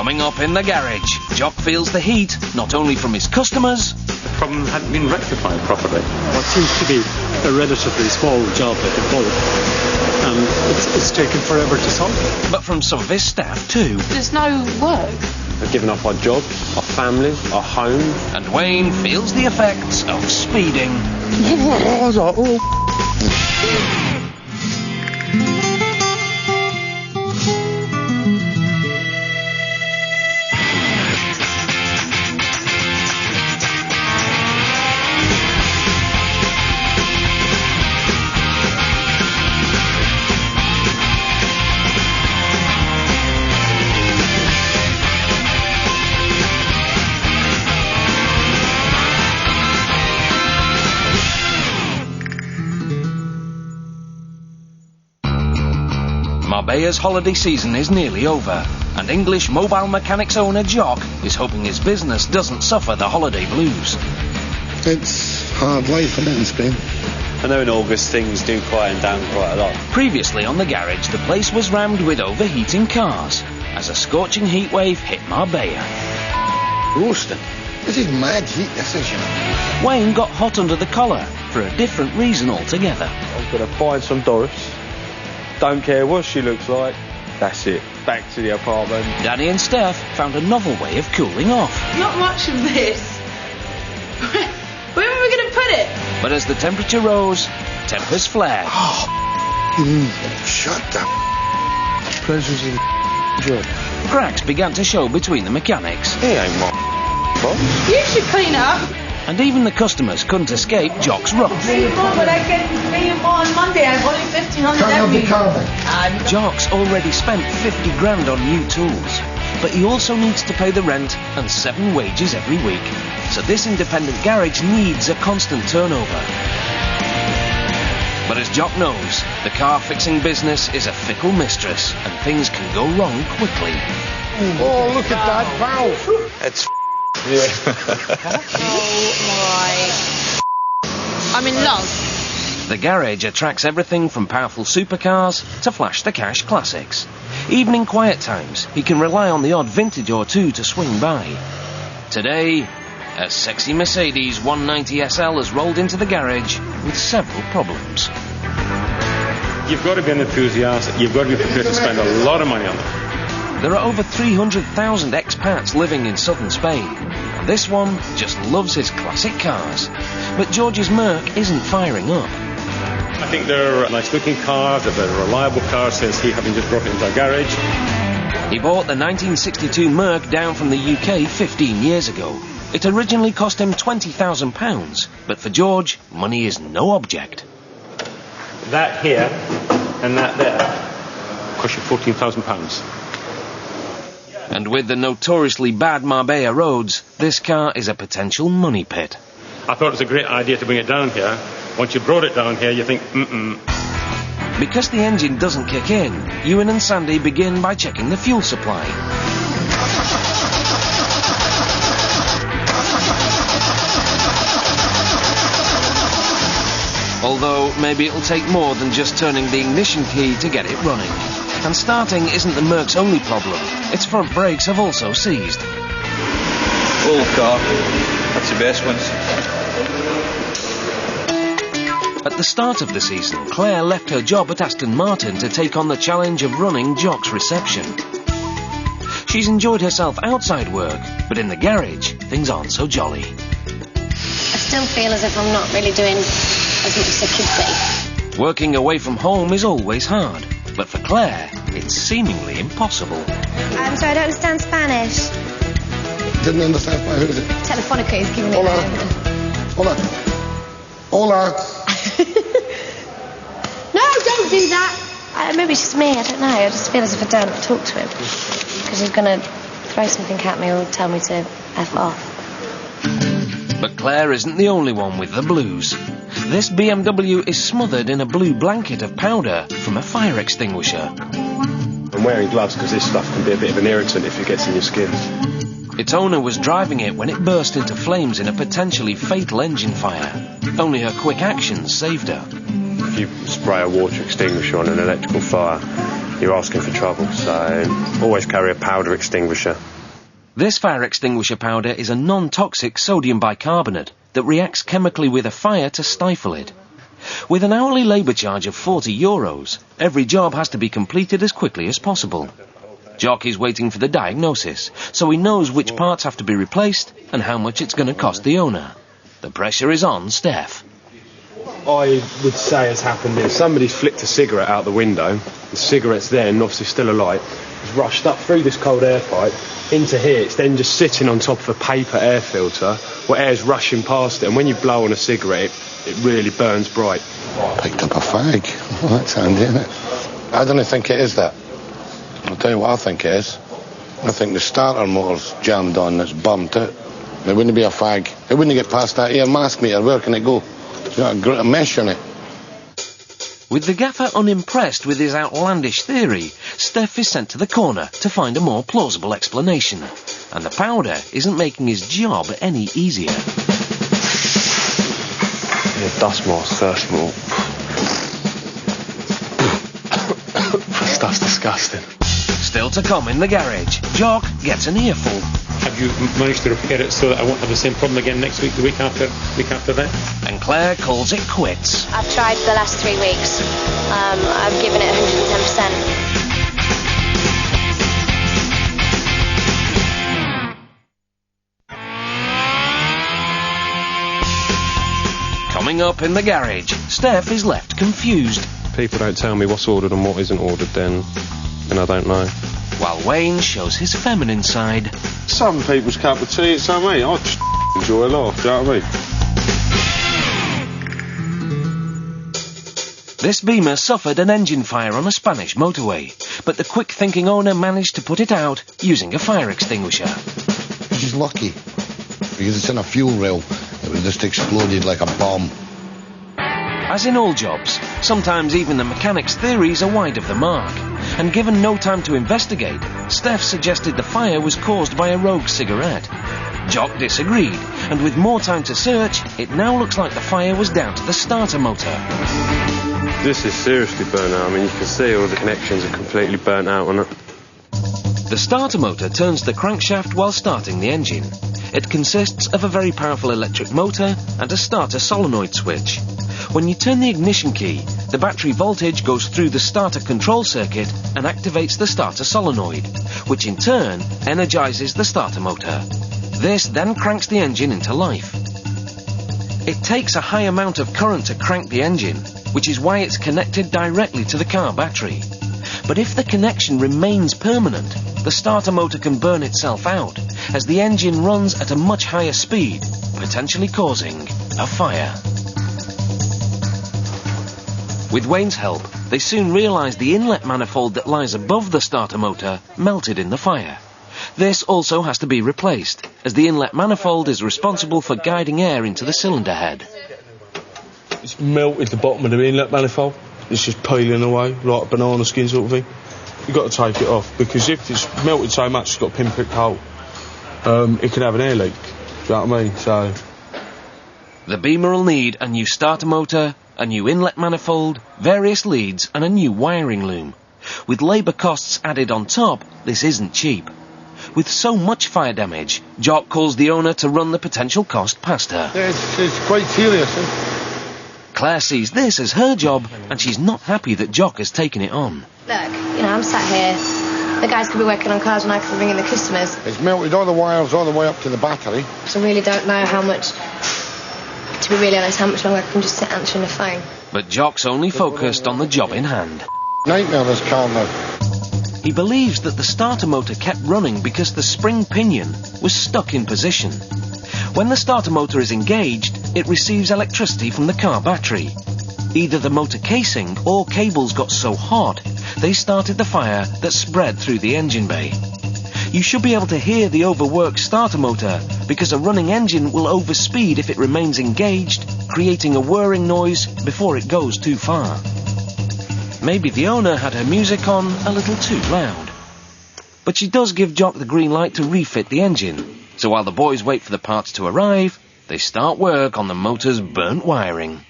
Coming up in the garage, Jock feels the heat, not only from his customers... The problem hadn't been rectified properly. What seems to be a relatively small job at the bulk, and it's taken forever to solve. But from some of his staff too. There's no work. We've given up our jobs, our families, our homes. And Wayne feels the effects of speeding. Marbella's holiday season is nearly over, and English mobile mechanics owner Jock is hoping his business doesn't suffer the holiday blues. It's hard life, isn't it, in Spain? I know in August things do quieten down quite a lot. Previously on the garage, the place was rammed with overheating cars as a scorching heat wave hit Marbella. Roasting. This is mad heat, this is, you know. Wayne got hot under the collar for a different reason altogether. I'm going to find some Doris. Don't care what she looks like. That's it. Back to the apartment. Danny and Steph found a novel way of cooling off. Not much of this. Where are we going to put it? But as the temperature rose, tempers flared. Shut up. Pleasure's in job. Cracks began to show between the mechanics. He ain't my boss. You should clean up. And even the customers couldn't escape Jock's wrath. But I get me on Monday. I've only 1,500 every. Jock's already spent 50 grand on new tools, but he also needs to pay the rent and 7 wages every week. So this independent garage needs a constant turnover. But as Jock knows, the car fixing business is a fickle mistress, and things can go wrong quickly. Oh, look at that valve. It's Oh my. I'm in love. The garage attracts everything from powerful supercars to flash-the-cash classics. Even in quiet times, he can rely on the odd vintage or two to swing by. Today, a sexy Mercedes 190 SL has rolled into the garage with several problems. You've got to be an enthusiast. You've got to be prepared to spend a lot of money on it. There are over 300,000 expats living in southern Spain, and this one just loves his classic cars. But George's Merc isn't firing up. I think they're nice-looking cars. They're very reliable cars since he having just brought it into our garage. He bought the 1962 Merc down from the UK 15 years ago. It originally cost him £20,000, but for George, money is no object. That here and that there cost you £14,000. And with the notoriously bad Marbella roads, this car is a potential money pit. I thought it was a great idea to bring it down here. Once you brought it down here, you think, Because the engine doesn't kick in, Ewan and Sandy begin by checking the fuel supply. Although, maybe it'll take more than just turning the ignition key to get it running. And starting isn't the Merc's only problem. Its front brakes have also seized. old car. That's the best ones. At the start of the season, Claire left her job at Aston Martin to take on the challenge of running Jock's reception. She's enjoyed herself outside work, but in the garage, things aren't so jolly. I still feel as if I'm not really doing as much as I could be. Working away from home is always hard, but for Claire, it's seemingly impossible. I'm sorry, I don't understand Spanish. Didn't understand. Who is it? Telefonica is giving me Hola. Hola. Hola. No, don't do that. Maybe it's just me, I don't know. I just feel as if I don't talk to him. Because he's going to throw something at me or tell me to F off. But Claire isn't the only one with the blues. This BMW is smothered in a blue blanket of powder from a fire extinguisher. I'm wearing gloves because this stuff can be a bit of an irritant if it gets in your skin. Its owner was driving it when it burst into flames in a potentially fatal engine fire. Only her quick actions saved her. If you spray a water extinguisher on an electrical fire, you're asking for trouble, so always carry a powder extinguisher. This fire extinguisher powder is a non-toxic sodium bicarbonate that reacts chemically with a fire to stifle it. With an hourly labour charge of €40, every job has to be completed as quickly as possible. Jock is waiting for the diagnosis, so he knows which parts have to be replaced and how much it's going to cost the owner. The pressure is on Steph. I would say has happened is somebody's flicked a cigarette out the window. The cigarette's there and obviously still alight. It's rushed up through this cold air pipe into here. It's then just sitting on top of a paper air filter where air's rushing past it, and when you blow on a cigarette it really burns bright. Picked up a fag. Well, that's handy, isn't it? I don't think it is that. I'll tell you what I think it is. I think the starter motor's jammed on, it's bumped out. It wouldn't be a fag. It wouldn't get past that air mask meter. Where can it go? It's got a mesh on it. With the gaffer unimpressed with his outlandish theory, Steph is sent to the corner to find a more plausible explanation. And the powder isn't making his job any easier. Yeah, dust mask first of all. Stuff's disgusting. Still to come in the garage, Jock gets an earful. Have you managed to repair it so that I won't have the same problem again next week, the week after that? And Claire calls it quits. I've tried for the last 3 weeks. I've given it 110%. Coming up in the garage, Steph is left confused. People don't tell me what's ordered and what isn't ordered, then I don't know. While Wayne shows his feminine side. Some people's cup of tea, it's not me. I just enjoy life, do you know what I mean? This Beamer suffered an engine fire on a Spanish motorway, but the quick-thinking owner managed to put it out using a fire extinguisher. She's lucky, because it's in a fuel rail. It was just exploded like a bomb. As in all jobs, sometimes even the mechanic's theories are wide of the mark. And given no time to investigate, Steph suggested the fire was caused by a rogue cigarette. Jock disagreed, and with more time to search, it now looks like the fire was down to the starter motor. This is seriously burnt out. I mean, you can see all the connections are completely burnt out on it. The starter motor turns the crankshaft while starting the engine. It consists of a very powerful electric motor and a starter solenoid switch. When you turn the ignition key, the battery voltage goes through the starter control circuit and activates the starter solenoid, which in turn energizes the starter motor. This then cranks the engine into life. It takes a high amount of current to crank the engine, which is why it's connected directly to the car battery. But if the connection remains permanent, the starter motor can burn itself out, as the engine runs at a much higher speed, potentially causing a fire. With Wayne's help, they soon realised the inlet manifold that lies above the starter motor melted in the fire. This also has to be replaced, as the inlet manifold is responsible for guiding air into the cylinder head. It's melted the bottom of the inlet manifold. It's just peeling away, like a banana skin sort of thing. You've got to take it off, because if it's melted so much it's got a pinprick hole, it can have an air leak. Do you know what I mean? So The Beamer will need a new starter motor, a new inlet manifold, various leads and a new wiring loom. With labour costs added on top, this isn't cheap. With so much fire damage, Jock calls the owner to run the potential cost past her. It's quite serious, eh? Claire sees this as her job, and she's not happy that Jock has taken it on. Look, I'm sat here. The guys could be working on cars when I could be ringing the customers. It's melted all the wires all the way up to the battery. So I really don't know how much, to be really honest, how much longer I can just sit answering the phone. But Jock's only focused on the job in hand. Nightmare, this car now. He believes that the starter motor kept running because the spring pinion was stuck in position. When the starter motor is engaged, it receives electricity from the car battery. Either the motor casing or cables got so hot, they started the fire that spread through the engine bay. You should be able to hear the overworked starter motor, because a running engine will overspeed if it remains engaged, creating a whirring noise before it goes too far. Maybe the owner had her music on a little too loud. But she does give Jock the green light to refit the engine, so while the boys wait for the parts to arrive, they start work on the motor's burnt wiring.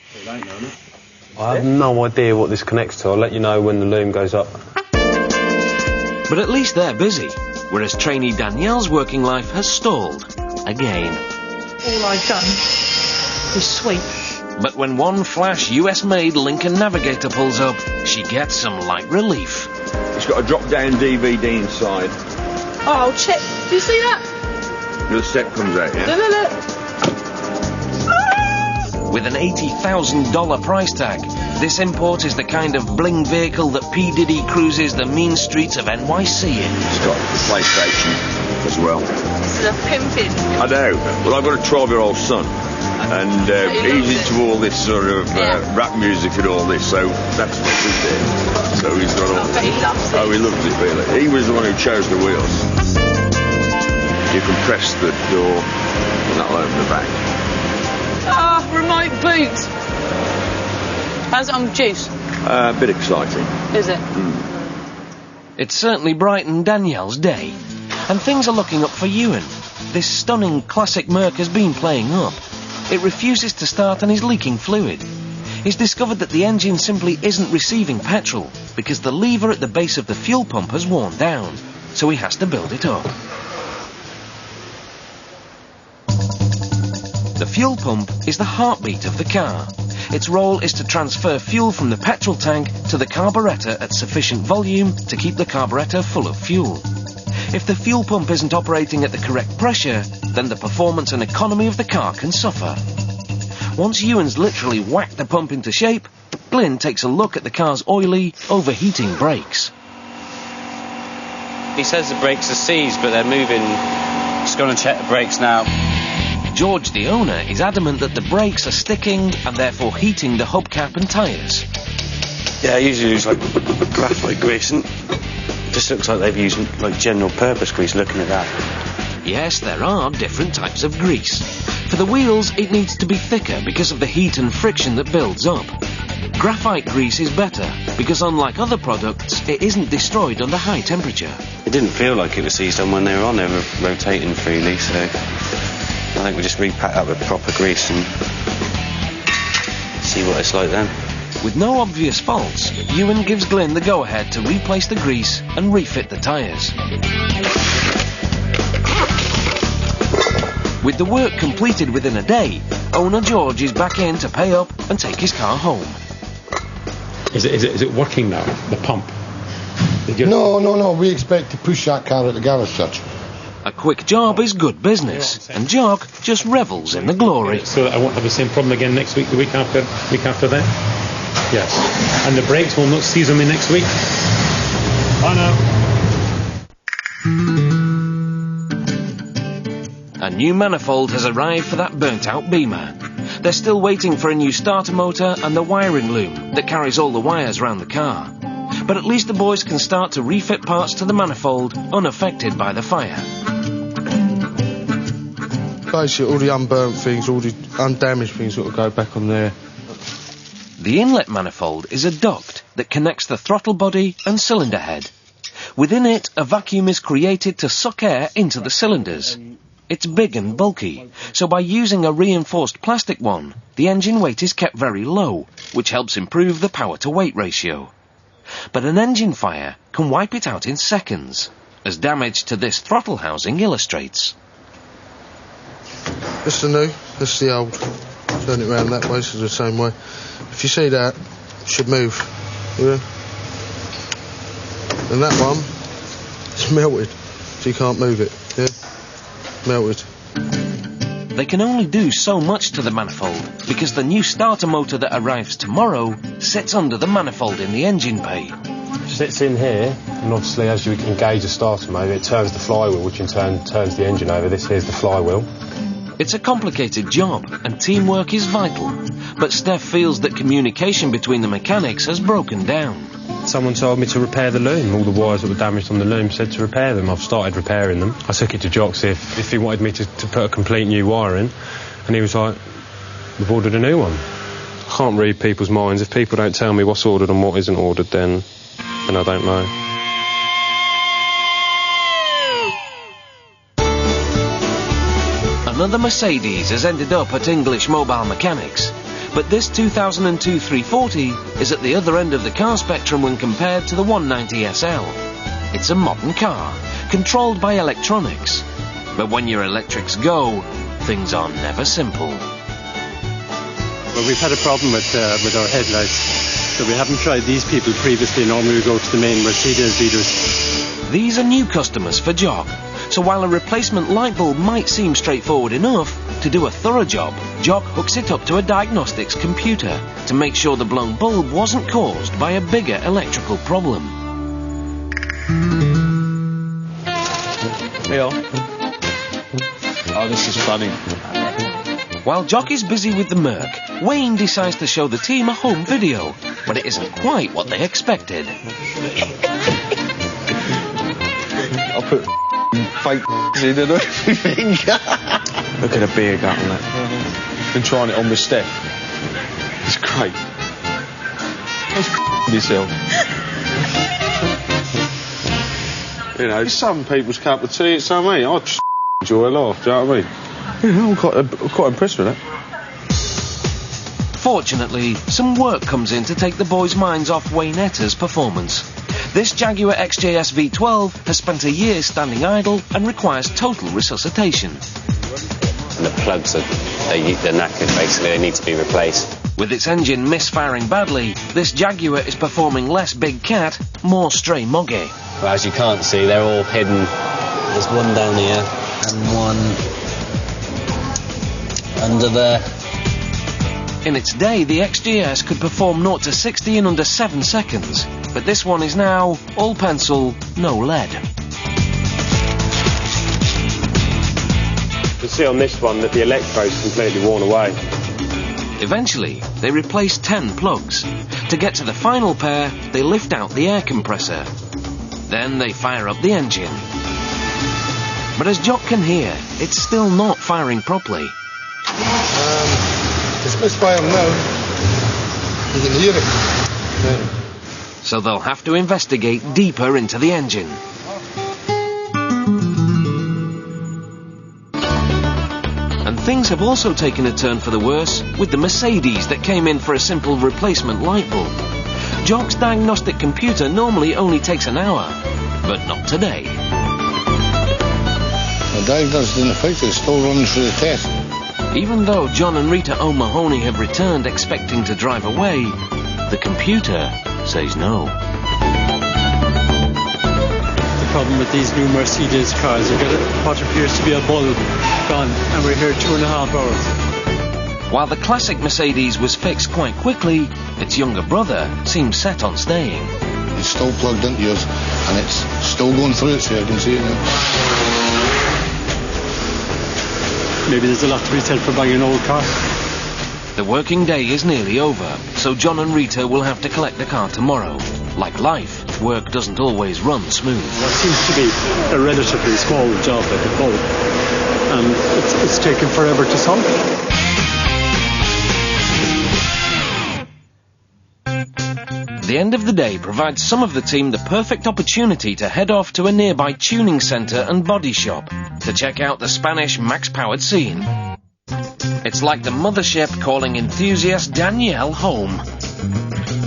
I have no idea what this connects to. I'll let you know when the loom goes up. But at least they're busy. whereas trainee Danielle's working life has stalled. Again. All I've done is sweep. But when one flash US-made Lincoln Navigator pulls up, she gets some light relief. It's got a drop-down DVD inside. Oh, check. Do you see that? The set comes out, yeah? Look. With an $80,000 price tag, this import is the kind of bling vehicle that P. Diddy cruises the mean streets of NYC in. It's got the PlayStation as well. This is a pimping. I know. Well, I've got a 12-year-old son, and he's into all this sort of rap music and all this, so that's what he's there. So he's got all... But he loves it. Oh, he loves it, really. He was the one who chose the wheels. You can press the door, and that'll open the back. Ah, remote boot. How's it on juice? A bit exciting. Is it? It's certainly brightened Danielle's day. And things are looking up for Ewan. This stunning classic Merc has been playing up. It refuses to start and is leaking fluid. He's discovered that the engine simply isn't receiving petrol because the lever at the base of the fuel pump has worn down, so he has to build it up. The fuel pump is the heartbeat of the car. Its role is to transfer fuel from the petrol tank to the carburettor at sufficient volume to keep the carburettor full of fuel. If the fuel pump isn't operating at the correct pressure, then the performance and economy of the car can suffer. Once Ewan's literally whacked the pump into shape, Glyn takes a look at the car's oily, overheating brakes. He says the brakes are seized, but they're moving. Just going to check the brakes now. George, the owner, is adamant that the brakes are sticking and therefore heating the hubcap and tyres. Yeah, I usually use like graphite grease, and it just looks like they've used like general purpose grease looking at that. Yes, there are different types of grease. For the wheels, it needs to be thicker because of the heat and friction that builds up. Graphite grease is better because unlike other products, it isn't destroyed under high temperature. It didn't feel like it was seized on when they were on. They were rotating freely, so I think we just repack that with proper grease and see what it's like then. With no obvious faults, Ewan gives Glyn the go-ahead to replace the grease and refit the tyres. With the work completed within a day, owner George is back in to pay up and take his car home. Is it working now, the pump? No, we expect to push that car at the garage, such. A quick job is good business, and Jock just revels in the glory. So that I won't have the same problem again next week, the week after that? Yes. And the brakes will not seize on me next week? I know. A new manifold has arrived for that burnt-out Beamer. They're still waiting for a new starter motor and the wiring loom that carries all the wires round the car. But at least the boys can start to refit parts to the manifold unaffected by the fire. Basically, all the unburnt things, all the undamaged things got to go back on there. The inlet manifold is a duct that connects the throttle body and cylinder head. Within it, a vacuum is created to suck air into the cylinders. It's big and bulky, so by using a reinforced plastic one, the engine weight is kept very low, which helps improve the power-to-weight ratio. But an engine fire can wipe it out in seconds, as damage to this throttle housing illustrates. That's the new, that's the old. Turn it round that way, so the same way. If you see that, it should move. Yeah. And that one, it's melted, so you can't move it. Yeah. Melted. They can only do so much to the manifold because the new starter motor that arrives tomorrow sits under the manifold in the engine bay. It sits in here, and obviously as you engage the starter motor, it turns the flywheel, which in turn turns the engine over. This here's the flywheel. It's a complicated job, and teamwork is vital. But Steph feels that communication between the mechanics has broken down. Someone told me to repair the loom. All the wires that were damaged on the loom said to repair them. I've started repairing them. I took it to Jock if he wanted me to put a complete new wire in, and he was like, we've ordered a new one. I can't read people's minds. If people don't tell me what's ordered and what isn't ordered, then I don't know. Another Mercedes has ended up at English Mobile Mechanics, but this 2002 340 is at the other end of the car spectrum when compared to the 190 SL. It's a modern car, controlled by electronics. But when your electrics go, things are never simple. Well, we've had a problem with our headlights, so we haven't tried these people previously. Normally we go to the main Mercedes dealers. These are new customers for Jock, so while a replacement light bulb might seem straightforward enough, to do a thorough job, Jock hooks it up to a diagnostics computer to make sure the blown bulb wasn't caused by a bigger electrical problem. Yeah. Oh, this is funny. While Jock is busy with the Merc, Wayne decides to show the team a home video, but it isn't quite what they expected. I put fake in and everything. Look at the beer gut on that. Been trying it on with Steph. It's great. Let's yourself. You know, it's some people's cup of tea, it's some me. I just enjoy life, do you know what I mean? Yeah, I'm quite impressed with that. Fortunately, some work comes in to take the boys' minds off Waynetta's performance. This Jaguar XJS V12 has spent a year standing idle and requires total resuscitation. The plugs they're knackered, basically, they need to be replaced. With its engine misfiring badly, this Jaguar is performing less big cat, more stray moggy. But as you can't see, they're all hidden. There's one down here and one under there. In its day, the XJS could perform 0 to 60 in under 7 seconds, but this one is now all pencil, no lead. You can see on this one that the electrode's completely worn away. Eventually, they replace 10 plugs. To get to the final pair, they lift out the air compressor. Then they fire up the engine. But as Jock can hear, it's still not firing properly. It's misfiring now. You can hear it. Yeah. So they'll have to investigate deeper into the engine. And things have also taken a turn for the worse with the Mercedes that came in for a simple replacement light bulb. Jock's diagnostic computer normally only takes an hour, but not today. The diagnosis didn't affect it, it's still running through the test. Even though John and Rita O'Mahony have returned expecting to drive away, the computer says no. The problem with these new Mercedes cars, you've got what appears to be a bulb gone, and we're here 2.5 hours. While the classic Mercedes was fixed quite quickly, its younger brother seems set on staying. It's still plugged into yours, and it's still going through it, so you can see it now. Maybe there's a lot to be said for buying an old car. The working day is nearly over, so John and Rita will have to collect the car tomorrow. Like life, work doesn't always run smooth. What seems to be a relatively small job at the bulb, and it's taken forever to solve. The end of the day provides some of the team the perfect opportunity to head off to a nearby tuning centre and body shop to check out the Spanish max-powered scene. It's like the mothership calling enthusiast Danielle home.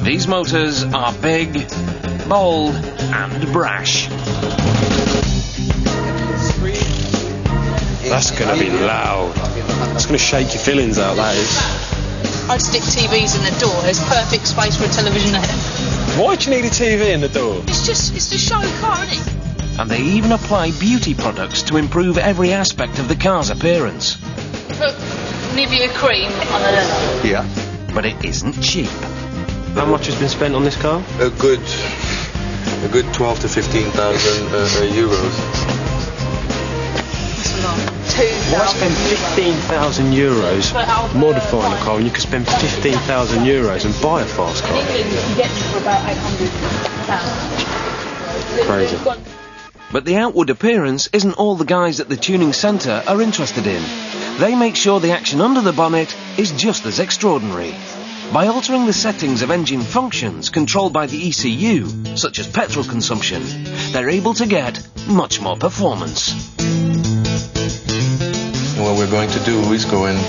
These motors are big, bold and brash. That's going to be loud. That's going to shake your fillings out, that is. I'd stick TVs in the door. There's perfect space for a television there. Why do you need a TV in the door? It's to show the car, isn't it? And they even apply beauty products to improve every aspect of the car's appearance. Put Nivea cream on the leather. Yeah. But it isn't cheap. How much has been spent on this car? A good 12 to 15,000 euros. That's a lot. Why spend 15,000 euros modifying a car when you could spend 15,000 euros and buy a fast car? You can get it for about £800. Crazy. But the outward appearance isn't all the guys at the tuning centre are interested in. They make sure the action under the bonnet is just as extraordinary. By altering the settings of engine functions controlled by the ECU, such as petrol consumption, they're able to get much more performance. What we're going to do is go and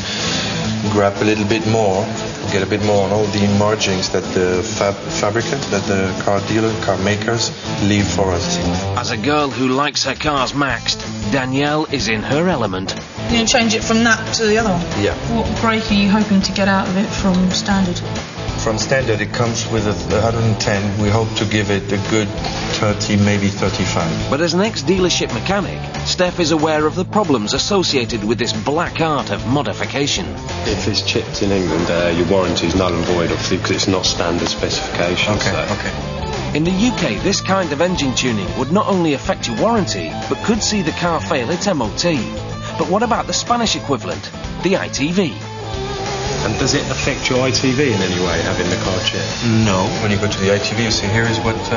grab a little bit more get a bit more on all the margins that the fabricant, that the car dealer, car makers leave for us. As a girl who likes her cars maxed, Danielle is in her element. You're going to change it from that to the other one? Yeah. What brake are you hoping to get out of it from standard? From standard, it comes with a 110. We hope to give it a good 30, maybe 35. But as an ex-dealership mechanic, Steph is aware of the problems associated with this black art of modification. If it's chipped in England, your warranty is null and void, obviously, because it's not standard specification. Okay. In the UK, this kind of engine tuning would not only affect your warranty, but could see the car fail its MOT. But what about the Spanish equivalent, the ITV? And does it affect your ITV in any way, having the car chipped? No. When you go to the ITV, you see here is what's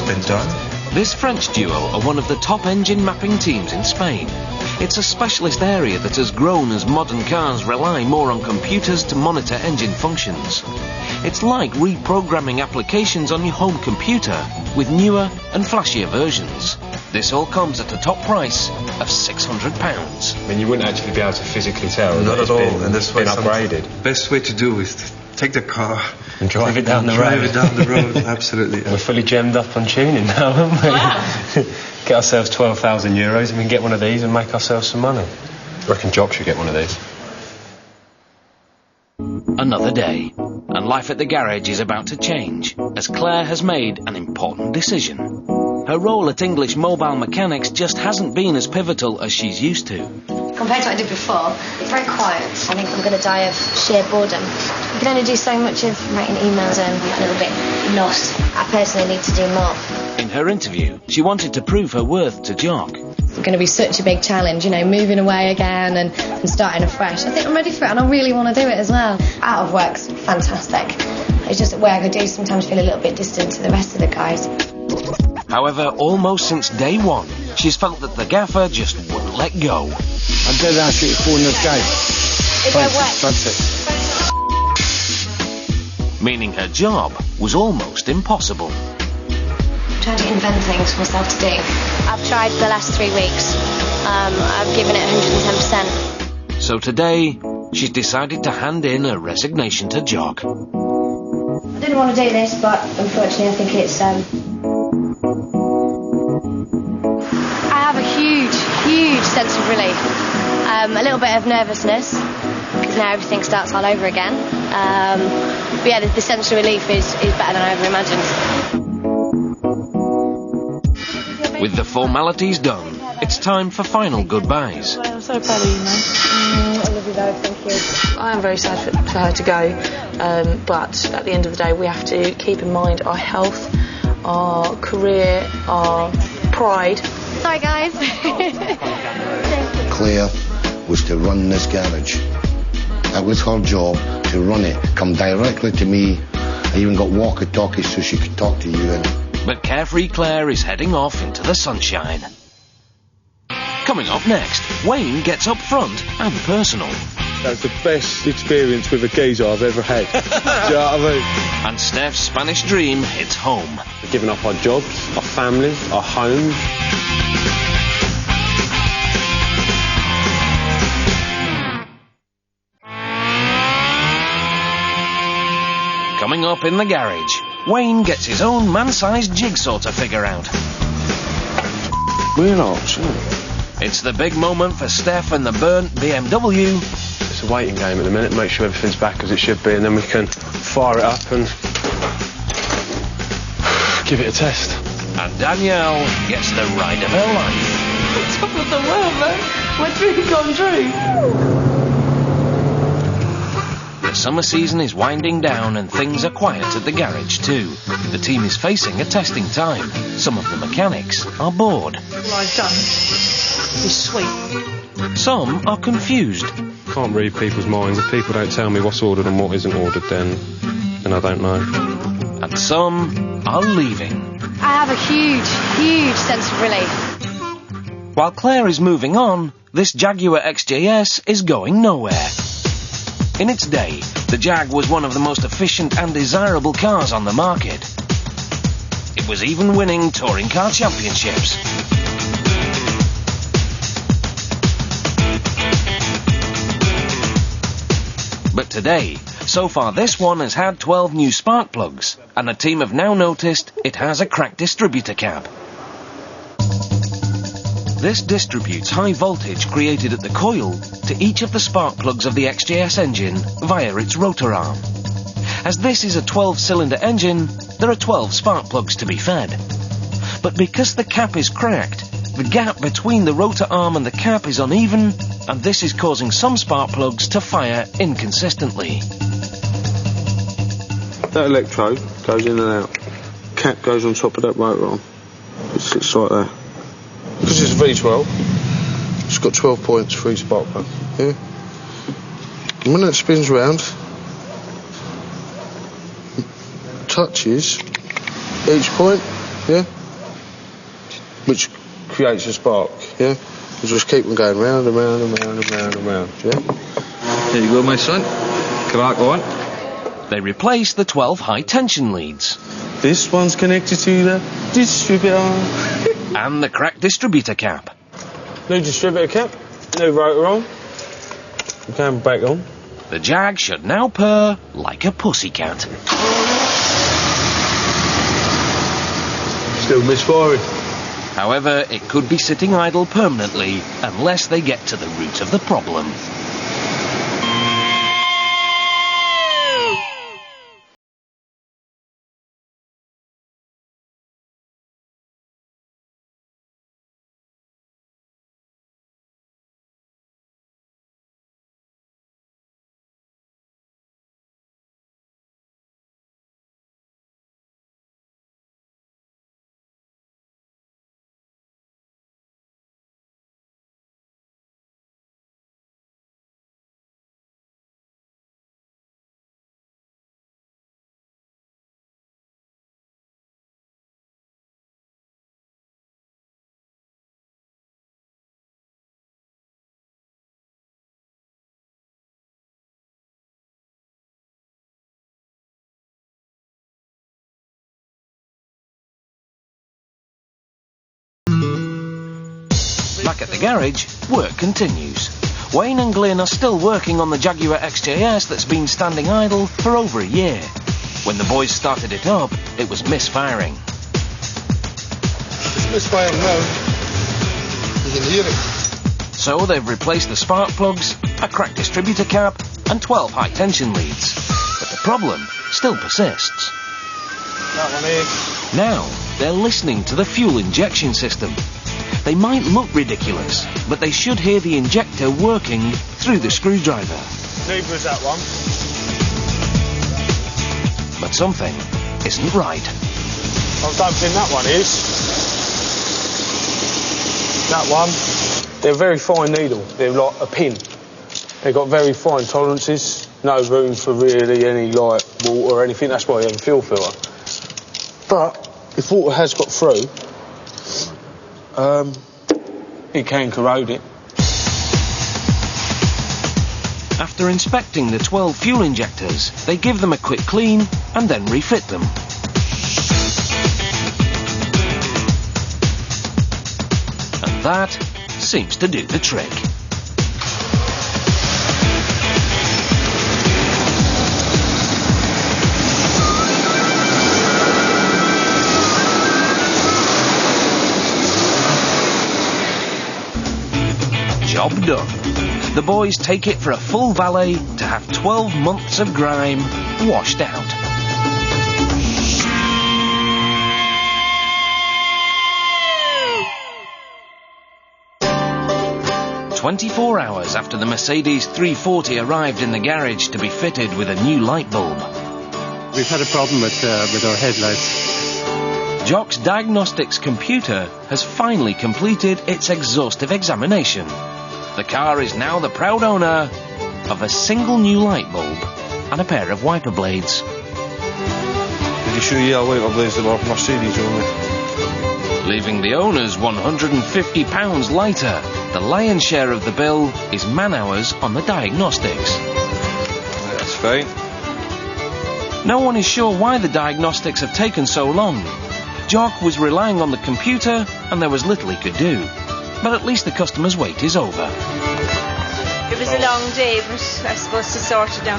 been done. This French duo are one of the top engine mapping teams in Spain. It's a specialist area that has grown as modern cars rely more on computers to monitor engine functions. It's like reprogramming applications on your home computer with newer and flashier versions. This all comes at a top price of £600. I mean, you wouldn't actually be able to physically tell. Not at all, and that's why been upgraded. Best way to do is to take the car and drive it down the road. Drive it down the road, absolutely. We're fully gemmed up on tuning now, haven't we? Wow. Get ourselves €12,000 and we can get one of these and make ourselves some money. I reckon Jock should get one of these. Another day, and life at the garage is about to change, as Claire has made an important decision. Her role at English Mobile Mechanics just hasn't been as pivotal as she's used to. Compared to what I did before, it's very quiet. I think I'm going to die of sheer boredom. You can only do so much of writing emails and a little bit lost. I personally need to do more. In her interview, she wanted to prove her worth to Jock. It's going to be such a big challenge, you know, moving away again and starting afresh. I think I'm ready for it and I really want to do it as well. Out of work's fantastic. It's just at work I do sometimes feel a little bit distant to the rest of the guys. However, almost since day one, she's felt that the gaffer just wouldn't let go. I did ask you to phone this guy. It won't work. That's it. Meaning her job was almost impossible. I'm trying to invent things for myself to do. I've tried the last 3 weeks. I've given it 110%. So today, she's decided to hand in a resignation to Jock. I didn't want to do this, but unfortunately I think it's... I have a huge sense of relief. A little bit of nervousness, because now everything starts all over again. But yeah, the sense of relief is better than I ever imagined. With the formalities done, it's time for final goodbyes. I'm so proud of you, man. I love you both, thank you. I am very sad for her to go, but at the end of the day we have to keep in mind our health, our career, our pride. Sorry guys. Claire was to run this garage. That was her job, to run it. Come directly to me. I even got walkie-talkies so she could talk to you. And But carefree Claire is heading off into the sunshine. Coming up next, Wayne gets up front and personal. That's the best experience with a geezer I've ever had. Do you know what I mean? And Steph's Spanish dream hits home. We're giving up our jobs, our families, our homes. Coming up in the garage, Wayne gets his own man-sized jigsaw to figure out. We're not, sure. It's the big moment for Steph and the burnt BMW. It's a waiting game at the minute, make sure everything's back as it should be, and then we can fire it up and give it a test. And Danielle gets the ride of her life. Top of the world, man. My dream gone true. The summer season is winding down and things are quiet at the garage too. The team is facing a testing time. Some of the mechanics are bored. All I've done is sweep. Some are confused. Can't read people's minds. If people don't tell me what's ordered and what isn't ordered, then I don't know. And some are leaving. I have a huge sense of relief. While Claire is moving on, this Jaguar XJS is going nowhere. In its day, the Jag was one of the most efficient and desirable cars on the market. It was even winning touring car championships. But today, So far this one has had 12 new spark plugs, and the team have now noticed it has a cracked distributor cap. This distributes high voltage created at the coil to each of the spark plugs of the XJS engine via its rotor arm. As this is a 12-cylinder engine, there are 12 spark plugs to be fed. But because the cap is cracked, the gap between the rotor arm and the cap is uneven, and this is causing some spark plugs to fire inconsistently. That electrode goes in and out. Cap goes on top of that rotor arm. It sits like that. Because it's a V12, it's got 12 points for each spark plug. Yeah? And when that spins round, touches each point, yeah? Which creates a spark, yeah? You just keep them going round and round and round and round and round, yeah? There you go, my son. Crack on. They replace the 12 high-tension leads. This one's connected to the distributor. And the cracked distributor cap. New distributor cap, new rotor on. Going back on. The Jag should now purr like a pussycat. Still misfiring. However, it could be sitting idle permanently unless they get to the root of the problem. Back at the garage, work continues. Wayne and Glyn are still working on the Jaguar XJS that's been standing idle for over a year. When the boys started it up, it was misfiring. It's misfiring now. You can hear it. So they've replaced the spark plugs, a cracked distributor cap, and 12 high-tension leads. But the problem still persists. That one here. Now, they're listening to the fuel injection system. They might look ridiculous, but they should hear the injector working through the screwdriver. Neither is that one. But something isn't right. I don't think that one is. That one, they're a very fine needle. They're like a pin. They've got very fine tolerances. No room for really any like water or anything. That's why you have a fuel filter. But if water has got through, it can corrode it. After inspecting the 12 fuel injectors, they give them a quick clean and then refit them. And that seems to do the trick. Job done. The boys take it for a full valet to have 12 months of grime washed out. 24 hours after the Mercedes 340 arrived in the garage to be fitted with a new light bulb. We've had a problem with our headlights. Jock's diagnostics computer has finally completed its exhaustive examination. The car is now the proud owner of a single new light bulb and a pair of wiper blades. Did you show you how wiper blades they were for Mercedes only? Leaving the owners £150 lighter, the lion's share of the bill is man-hours on the diagnostics. That's fine. No one is sure why the diagnostics have taken so long. Jock was relying on the computer and there was little he could do. But at least the customer's wait is over. It was a long day, but I suppose to sort it now.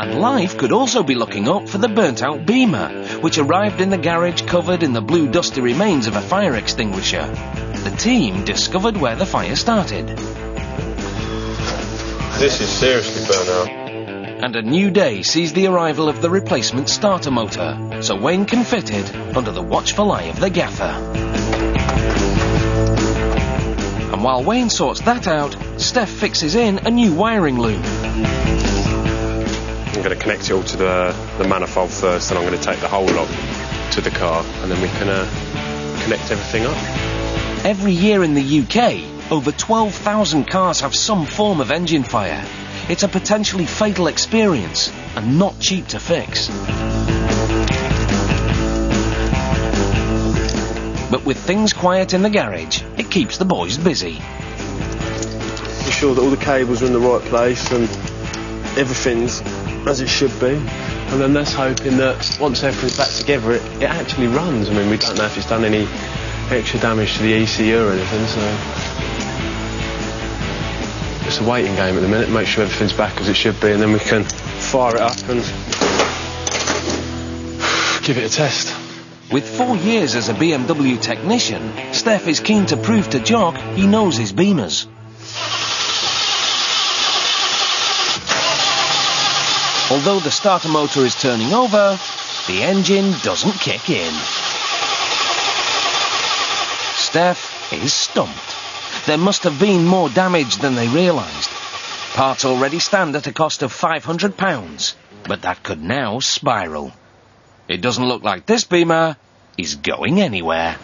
And life could also be looking up for the burnt-out Beamer, which arrived in the garage covered in the blue dusty remains of a fire extinguisher. The team discovered where the fire started. This is seriously burnt out. And a new day sees the arrival of the replacement starter motor, so Wayne can fit it under the watchful eye of the gaffer. And while Wayne sorts that out, Steph fixes in a new wiring loom. I'm going to connect it all to the manifold first, and I'm going to take the whole lot to the car, and then we can connect everything up. Every year in the UK, over 12,000 cars have some form of engine fire. It's a potentially fatal experience, and not cheap to fix. But with things quiet in the garage, it keeps the boys busy. Be sure that all the cables are in the right place and everything's as it should be. And then that's hoping that once everything's back together, it actually runs. I mean, we don't know if it's done any extra damage to the ECU or anything, so it's a waiting game at the minute, make sure everything's back as it should be, and then we can fire it up and give it a test. With 4 years as a BMW technician, Steph is keen to prove to Jock he knows his Beamers. Although the starter motor is turning over, the engine doesn't kick in. Steph is stumped. There must have been more damage than they realised. Parts already stand at a cost of £500, but that could now spiral. It doesn't look like this Beamer is going anywhere.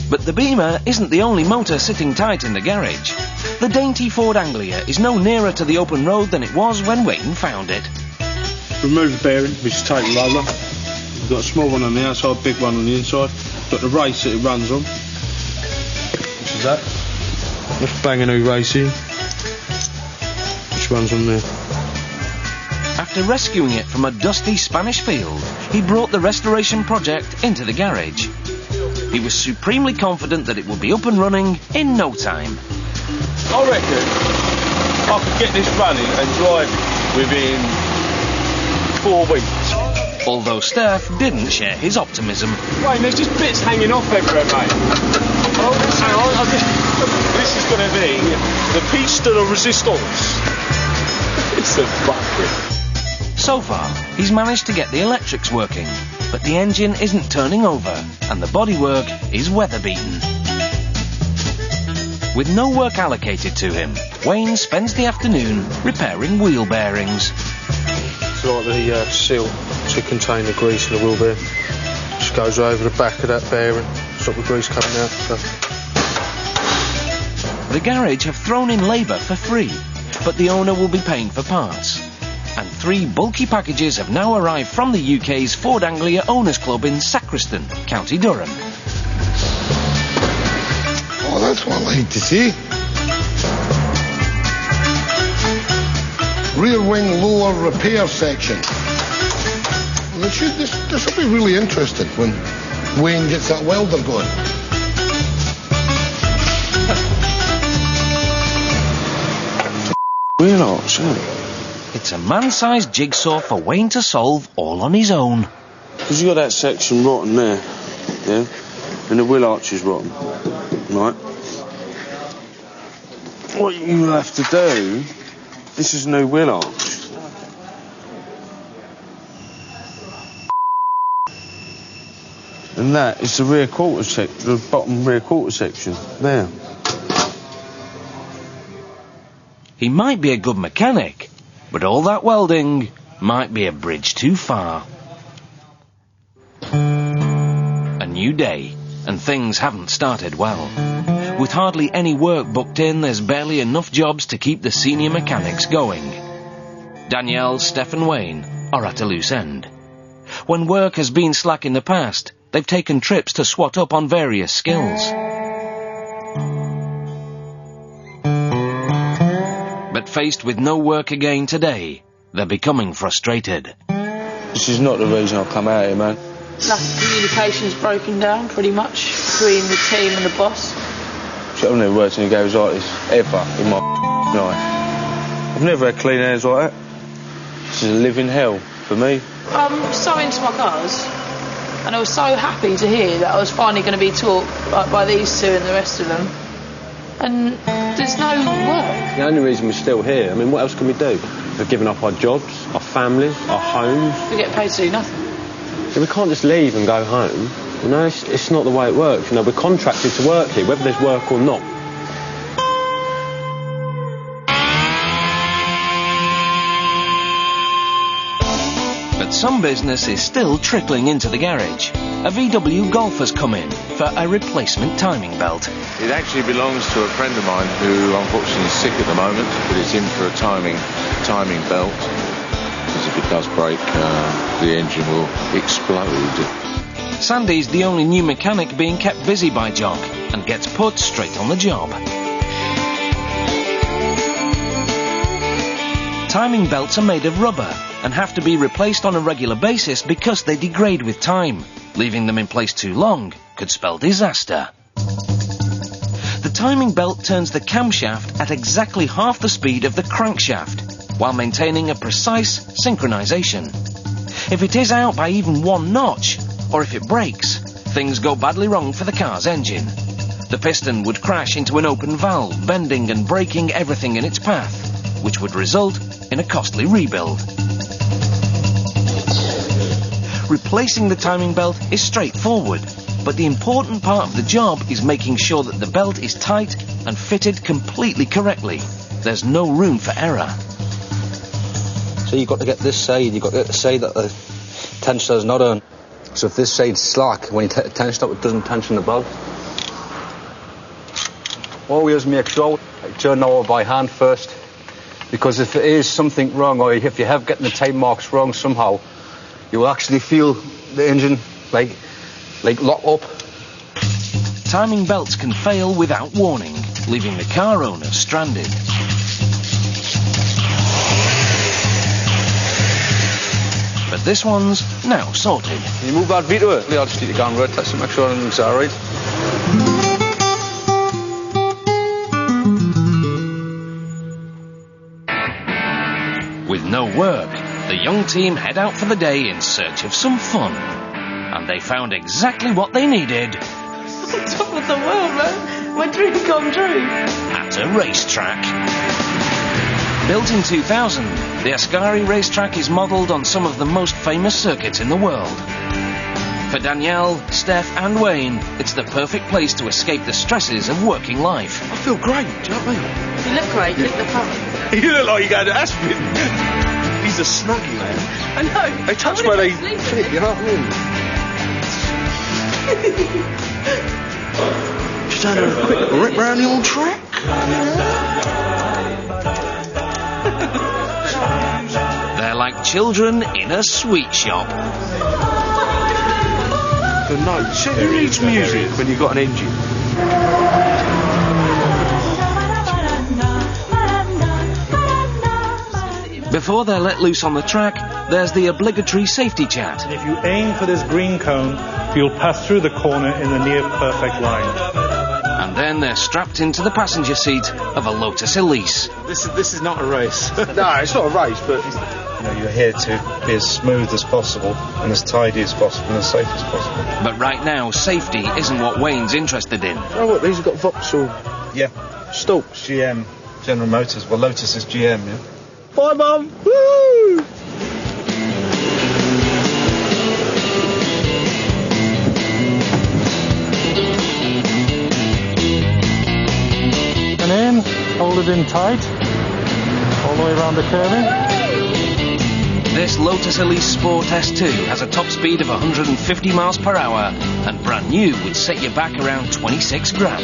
But the Beamer isn't the only motor sitting tight in the garage. The dainty Ford Anglia is no nearer to the open road than it was when Wayne found it. Remove the bearing, which is taken roller. We've got a small one on the outside, big one on the inside. Got the race that it runs on, which is that. Let's bang a new race in, which runs on there. After rescuing it from a dusty Spanish field, he brought the restoration project into the garage. He was supremely confident that it would be up and running in no time. I reckon I could get this running and drive within 4 weeks. Although Steph didn't share his optimism. Wayne, there's just bits hanging off everywhere, mate. Oh, hang on, this is going to be the piece de la resistance. It's a bucket. So far, he's managed to get the electrics working, but the engine isn't turning over, and the bodywork is weather-beaten. With no work allocated to him, Wayne spends the afternoon repairing wheel bearings. It's like the seal to contain the grease in the wheel bearing. Just goes over the back of that bearing, stop the grease coming out. So. The garage have thrown in labour for free, but the owner will be paying for parts. And 3 bulky packages have now arrived from the UK's Ford Anglia Owners Club in Sacriston, County Durham. Oh, that's what I like to see. Rear wing lower repair section. Well, this will be really interesting when Wayne gets that welder going. Wheel arch, isn't it? It's a man-sized jigsaw for Wayne to solve all on his own. Because you got that section rotten there, yeah, and the wheel arch is rotten, right? What you have to do, this is a new wheel arch. And that is the rear quarter the bottom rear quarter section, there. He might be a good mechanic, but all that welding might be a bridge too far. A new day, and things haven't started well. With hardly any work booked in, there's barely enough jobs to keep the senior mechanics going. Danielle, Steph and Wayne are at a loose end. When work has been slack in the past, they've taken trips to swat up on various skills. But faced with no work again today, they're becoming frustrated. This is not the reason I've come out here, man. Communication's broken down pretty much between the team and the boss. I've never worked in a garage like this ever in my life. I've never had clean hands like that. This is a living hell for me. I'm so into my cars, and I was so happy to hear that I was finally going to be taught by these two and the rest of them. And there's no work. The only reason we're still here, I mean, what else can we do? We've given up our jobs, our families, our homes. We get paid to do nothing. Yeah, we can't just leave and go home. You know, it's not the way it works. You know, we're contracted to work here, whether there's work or not. But some business is still trickling into the garage. A VW Golf has come in for a replacement timing belt. It actually belongs to a friend of mine who unfortunately is sick at the moment, but it's in for a timing belt. Because if it does break, the engine will explode. Sandy's the only new mechanic being kept busy by Jock and gets put straight on the job. Timing belts are made of rubber and have to be replaced on a regular basis because they degrade with time. Leaving them in place too long could spell disaster. The timing belt turns the camshaft at exactly half the speed of the crankshaft, while maintaining a precise synchronization. If it is out by even one notch, or if it breaks, things go badly wrong for the car's engine. The piston would crash into an open valve, bending and breaking everything in its path, which would result in a costly rebuild. Replacing the timing belt is straightforward, but the important part of the job is making sure that the belt is tight and fitted completely correctly. There's no room for error. So you've got to get this side, you've got to get the side that the tensioner is not on. So if this side's slack, when you take the tension up, it doesn't tension the belt. Always make sure you turn over by hand first, because if there is something wrong, or if you have getting the time marks wrong somehow, you will actually feel the engine like lock up. Timing belts can fail without warning, leaving the car owner stranded. But this one's now sorted. Can you move that V to it? I'll just need to go and road test to make sure everything's alright. With no work, the young team head out for the day in search of some fun. And they found exactly what they needed. Top of the world, man. My dream come true. At a racetrack. Built in 2000, the Ascari racetrack is modelled on some of the most famous circuits in the world. For Danielle, Steph and Wayne, it's the perfect place to escape the stresses of working life. I feel great, do you know what I mean? You look great, you look the part. You look like you're going to Aspen. He's a snuggy man. I know. They touch where they fit, you know what I mean? Just had a quick rip round the old track. They're like children in a sweet shop. The notes. Who needs music when you've got an engine? Before they're let loose on the track, there's the obligatory safety chat. If you aim for this green cone, you'll pass through the corner in the near perfect line. And then they're strapped into the passenger seat of a Lotus Elise. This is not a race. No, it's not a race, but You know, you're here to be as smooth as possible and as tidy as possible and as safe as possible. But right now, safety isn't what Wayne's interested in. Oh, what, these have got Vauxhall? Yeah. Stokes? GM. General Motors. Well, Lotus is GM, yeah. Bye, Mum! Woo! And in, hold it in tight, all the way around the curving. This Lotus Elise Sport S2 has a top speed of 150 miles per hour and brand new would set you back around 26 grand.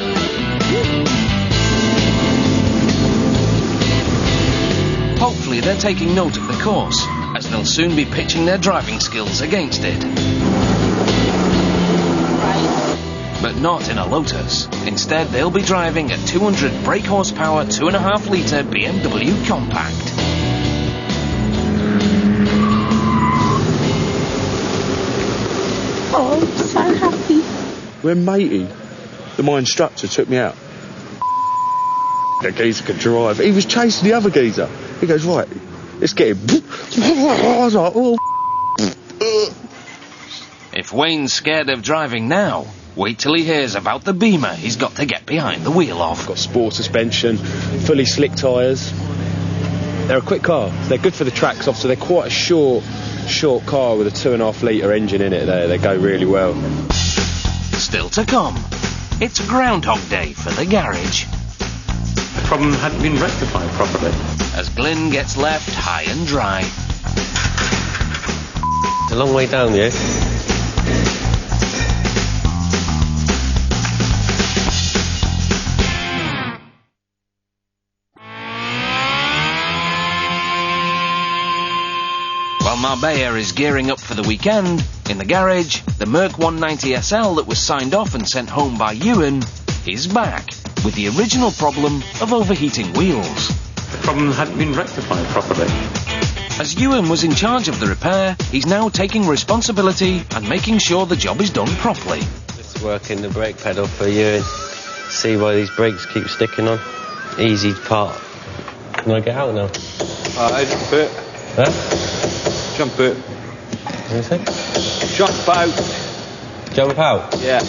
Hopefully they're taking note of the course, as they'll soon be pitching their driving skills against it. But not in a Lotus. Instead, they'll be driving a 200 brake horsepower, 2.5 litre BMW compact. Oh, I'm so happy. When Matey, my instructor, took me out, that geezer could drive. He was chasing the other geezer. He goes, right, let's get him. I was like, oh. If Wayne's scared of driving now, wait till he hears about the Beamer he's got to get behind the wheel of. Got sport suspension, fully slick tyres. They're a quick car. They're good for the tracks, obviously. They're quite a short car with a 2.5 litre engine in it there. They go really well. Still to come, it's Groundhog Day for the garage. The problem hadn't been rectified properly. As Glyn gets left high and dry. It's a long way down, yeah? While Marbella is gearing up for the weekend, in the garage, the Merc 190SL that was signed off and sent home by Ewan is back with the original problem of overheating wheels. The problem hadn't been rectified properly. As Ewan was in charge of the repair, he's now taking responsibility and making sure the job is done properly. Just working the brake pedal for Ewan. See why these brakes keep sticking on. Easy part. Can I get out now? I jump it. Huh? Jump it. What do you think? Jump out. Jump out? Yeah.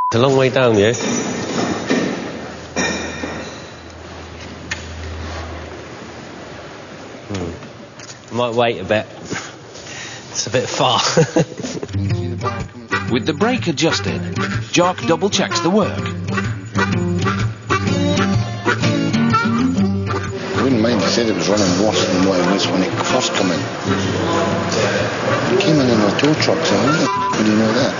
It's a long way down, yeah? Might wait a bit. It's a bit far. With the brake adjusted, Jock double-checks the work. I wouldn't mind, he said it was running worse than what it was when it first came in. It came in a tow truck, so how do you know that?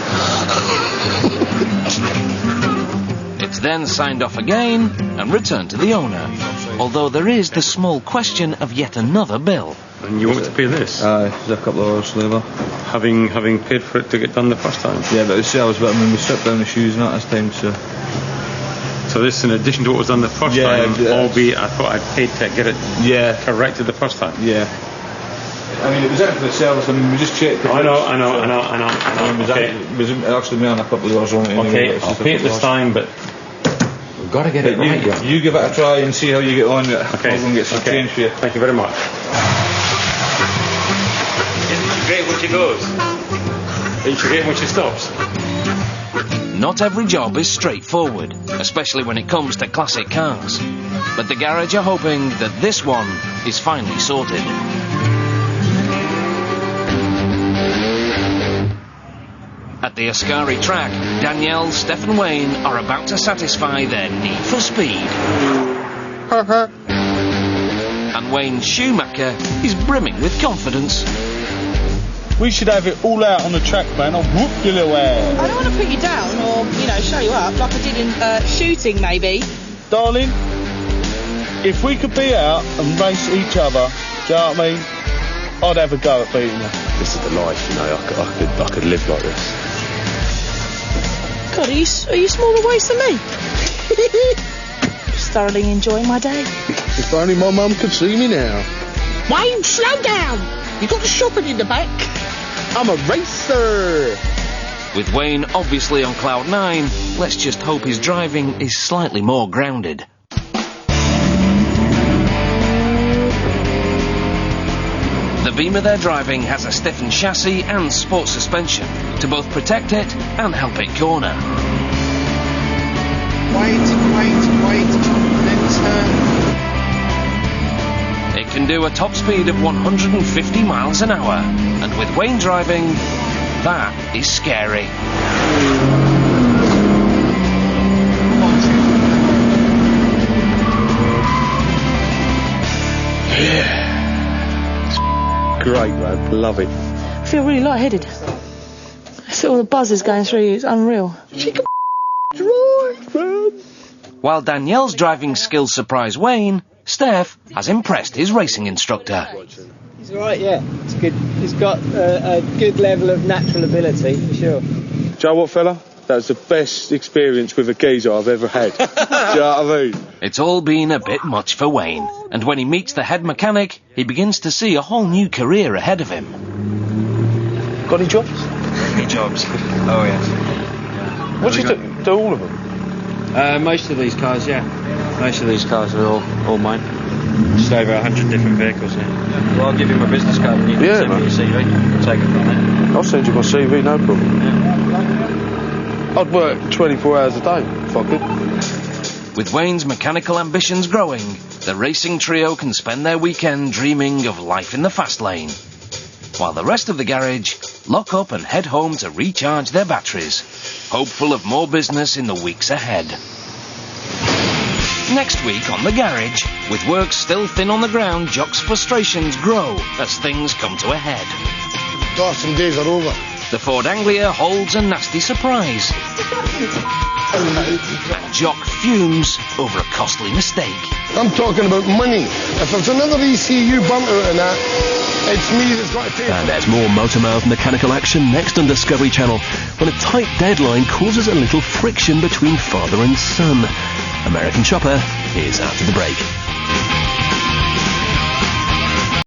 It's then signed off again and returned to the owner, although there is the small question of yet another bill. And you want me to pay this? Aye, it's a couple of hours labour. Having paid for it to get done the first time? Yeah, but I was better when we stripped down the shoes and that this time, so... So this in addition to what was done the first time, albeit I thought I'd paid to get it corrected the first time? Yeah. I mean, it was out for the service, I mean, we just checked... I know. It was actually me on a couple of hours on it anyway. Okay, I'll pay it this time, but... We've got to get it right. You give it a try and see how you get on. Okay. I'll go and get some change for you. Thank you very much. Isn't it great when she goes? Ain't she great when she stops? Not every job is straightforward, especially when it comes to classic cars. But the garage are hoping that this one is finally sorted. At the Ascari track, Danielle, Steph and Wayne are about to satisfy their need for speed. And Wayne Schumacher is brimming with confidence. We should have it all out on the track, man. I'll whoop your little ass. I don't want to put you down or, show you up like I did in shooting, maybe. Darling, if we could be out and race each other, do you know what I mean? I'd have a go at beating you. This is the life, I could live like this. God, are you smaller waist than me? Just thoroughly enjoying my day. If only my mum could see me now. Wayne, slow down! You got the shopping in the back. I'm a racer! With Wayne obviously on cloud 9, let's just hope his driving is slightly more grounded. The Beamer they're driving has a stiffened chassis and sport suspension to both protect it and help it corner. Wait, then turn. It can do a top speed of 150 miles an hour, and with Wayne driving, that is scary. Great, man. Love it. I feel really lightheaded. I see all the buzzes going through you. It's unreal. She can drive, man. While Danielle's driving skills surprise Wayne, Steph has impressed his racing instructor. He's alright, yeah. It's good. He's got a good level of natural ability, for sure. Do you know what, fella? That was the best experience with a geezer I've ever had. Do you know what I mean? It's all been a bit much for Wayne, and when he meets the head mechanic, he begins to see a whole new career ahead of him. Got any jobs? Any jobs? Oh, yes. What do you do all of them? Most of these cars, yeah. Most of these cars are all mine. Just over 100 different vehicles here. Well, I'll give you my business card and you can send me your CV. I'll take it from there. I'll send you my CV, no problem. Yeah. I'd work 24 hours a day if I could. With Wayne's mechanical ambitions growing, the racing trio can spend their weekend dreaming of life in the fast lane, while the rest of the garage lock up and head home to recharge their batteries, hopeful of more business in the weeks ahead. Next week on The Garage, with work still thin on the ground, Jock's frustrations grow as things come to a head. Darksome days are over. The Ford Anglia holds a nasty surprise. And Jock fumes over a costly mistake. I'm talking about money. If there's another ECU bump out in that, it's me that's got to pay. And there's more Motormouth mechanical action next on Discovery Channel, when a tight deadline causes a little friction between father and son. American Chopper is after the break.